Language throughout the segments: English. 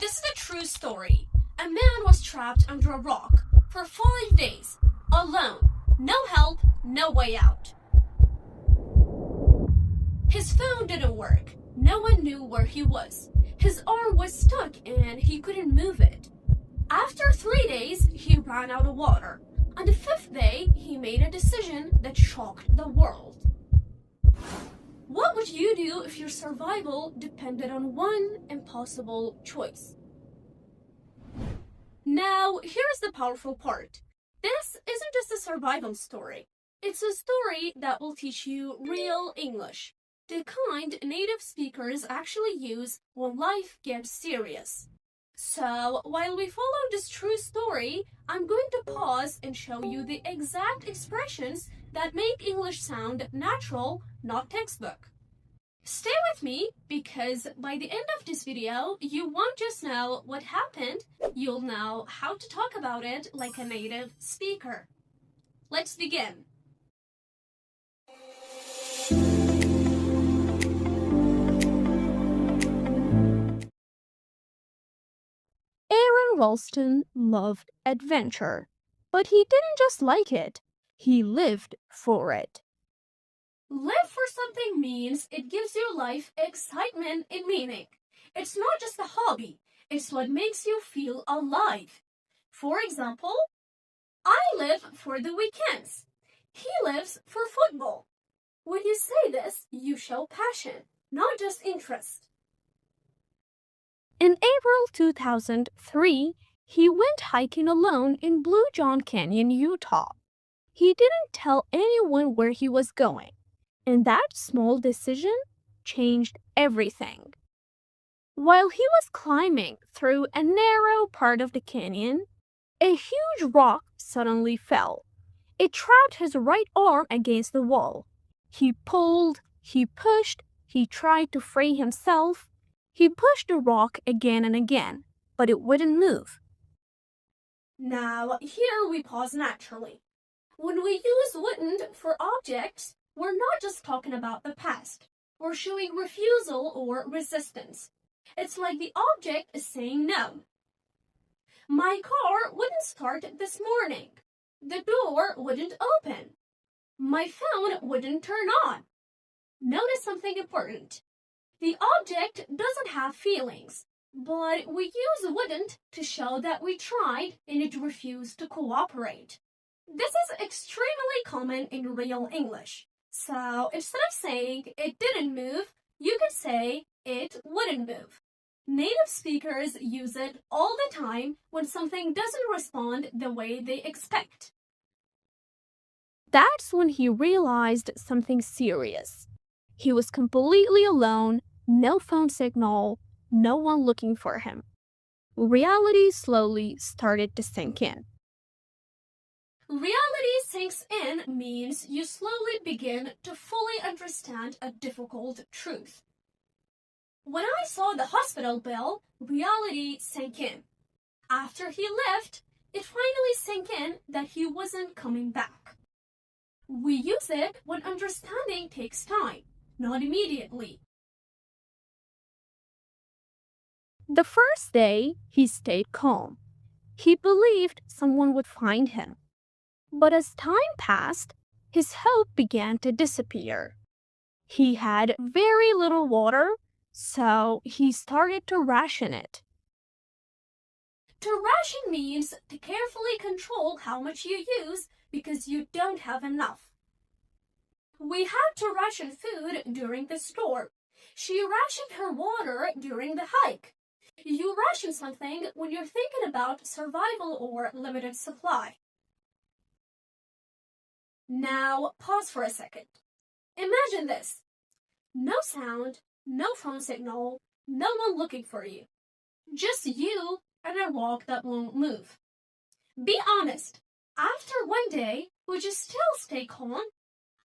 This is a true story. A man was trapped under a rock for 5 days, alone, no help, no way out. His phone didn't work. No one knew where he was. His arm was stuck and he couldn't move it. After 3 days, he ran out of water. On the 5th day, he made a decision that shocked the world. What would you do if your survival depended on one impossible choice? Now, here's the powerful part. This isn't just a survival story. It's a story that will teach you real English, the kind native speakers actually use when life gets serious. So, while we follow this true story, I'm going to pause and show you the exact expressions that make English sound natural, not textbook. Stay with me because by the end of this video, you won't just know what happened, you'll know how to talk about it like a native speaker. Let's begin. Aaron Ralston loved adventure, but he didn't just like it, he lived for it. Live for something means it gives your life excitement and meaning. It's not just a hobby, it's what makes you feel alive. For example, I live for the weekends. He lives for football. When you say this, you show passion, not just interest. In April 2003, he went hiking alone in Blue John Canyon, Utah. He didn't tell anyone where he was going, and that small decision changed everything. While he was climbing through a narrow part of the canyon, a huge rock suddenly fell. It trapped his right arm against the wall. He pulled, he pushed, he tried to free himself. He pushed the rock again and again, but it wouldn't move. Now, here we pause naturally. When we use wouldn't for objects, we're not just talking about the past. We're showing refusal or resistance. It's like the object is saying no. My car wouldn't start this morning. The door wouldn't open. My phone wouldn't turn on. Notice something important. The object doesn't have feelings, but we use wouldn't to show that we tried and it refused to cooperate. This is extremely common in real English. So instead of saying it didn't move, you could say it wouldn't move. Native speakers use it all the time when something doesn't respond the way they expect. That's when he realized something serious. He was completely alone, no phone signal, no one looking for him. Reality slowly started to sink in. Reality sinks in means you slowly begin to fully understand a difficult truth. When I saw the hospital bill, reality sank in. After he left, it finally sank in that he wasn't coming back. We use it when understanding takes time, not immediately. The first day, he stayed calm. He believed someone would find him. But as time passed, his hope began to disappear. He had very little water, so he started to ration it. To ration means to carefully control how much you use because you don't have enough. We had to ration food during the storm. She rationed her water during the hike. You ration something when you're thinking about survival or limited supply. Now, pause for a second. Imagine this. No sound, no phone signal, no one looking for you. Just you and a rock that won't move. Be honest. After 1 day, would you still stay calm?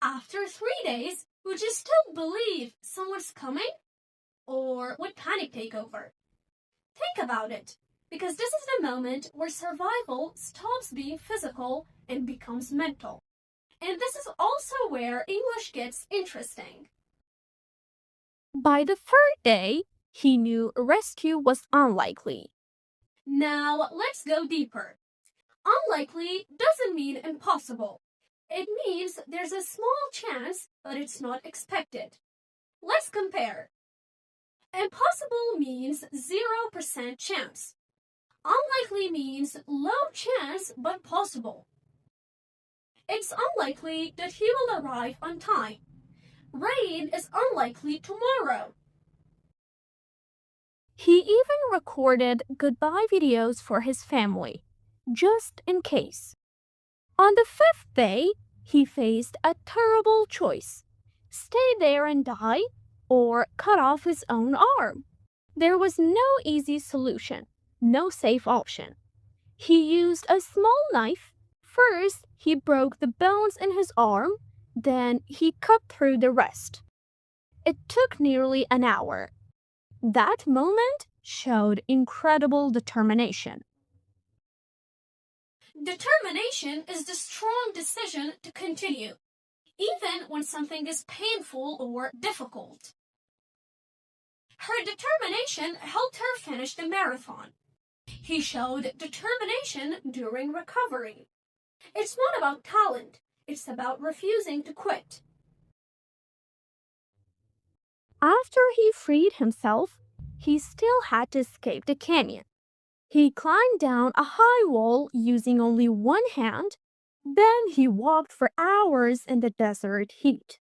After 3 days, would you still believe someone's coming? Or would panic take over? Think about it, because this is the moment where survival stops being physical and becomes mental. And this is also where English gets interesting. By the third day, He knew rescue was unlikely. Now, let's go deeper. Unlikely doesn't mean impossible. It means there's a small chance, but it's not expected. Let's compare. Impossible means 0% chance. Unlikely means low chance but possible. It's unlikely that he will arrive on time. Rain is unlikely tomorrow. He even recorded goodbye videos for his family, just in case. On the 5th day, he faced a terrible choice: stay there and die, or cut off his own arm. There was no easy solution, no safe option. He used a small knife. First, he broke the bones in his arm, then he cut through the rest. It took nearly an hour. That moment showed incredible determination. Determination is the strong decision to continue, even when something is painful or difficult. Her determination helped her finish the marathon. He showed determination during recovery. It's not about talent, it's about refusing to quit. After he freed himself, he still had to escape the canyon. He climbed down a high wall using only one hand. Then he walked for hours in the desert heat.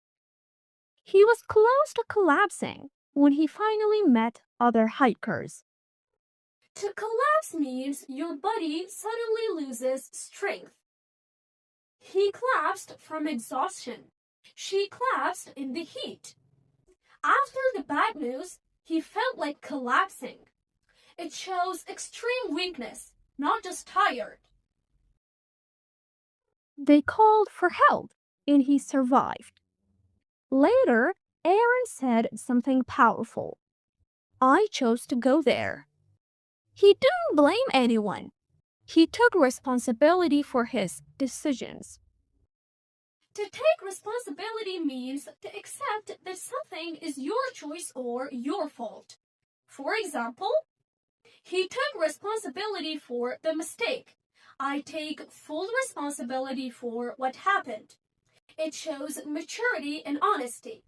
He was close to collapsing when he finally met other hikers. To collapse means your body suddenly loses strength. He collapsed from exhaustion. She collapsed in the heat. After the bad news, he felt like collapsing. It shows extreme weakness, not just tired. They called for help, and he survived. Later, Aaron said something powerful. I chose to go there. He didn't blame anyone. He took responsibility for his decisions. To take responsibility means to accept that something is your choice or your fault. For example, he took responsibility for the mistake. I take full responsibility for what happened. It shows maturity and honesty.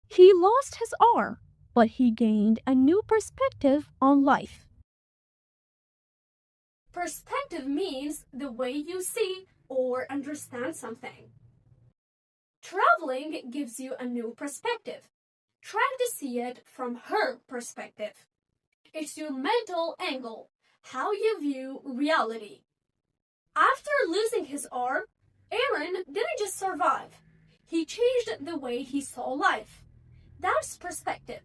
He lost his arm, but he gained a new perspective on life. Perspective means the way you see or understand something. Traveling gives you a new perspective. Try to see it from her perspective. It's your mental angle, how you view reality. After losing his arm, Aaron didn't just survive. He changed the way he saw life. That's perspective.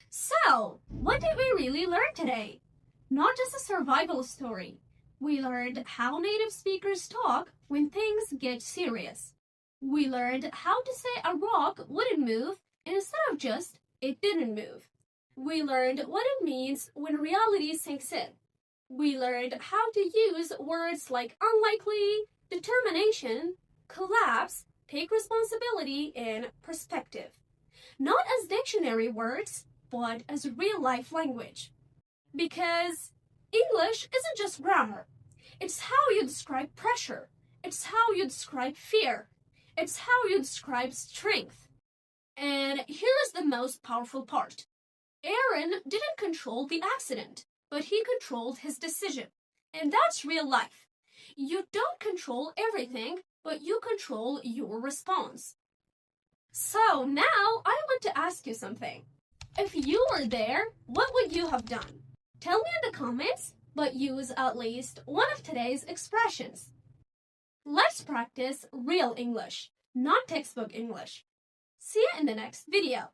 So, what did we really learn today? Not just a survival story. We learned how native speakers talk when things get serious. We learned how to say a rock wouldn't move instead of just, it didn't move. We learned what it means when reality sinks in. We learned how to use words like unlikely, determination, collapse, take responsibility, and perspective. Not as dictionary words, but as real-life language. Because English isn't just grammar. It's how you describe pressure. It's how you describe fear. It's how you describe strength. And here's the most powerful part. Aaron didn't control the accident, but he controlled his decision. And that's real life. You don't control everything, but you control your response. So now I want to ask you something. If you were there, what would you have done? Tell me in the comments, but use at least one of today's expressions. Let's practice real English, not textbook English. See you in the next video.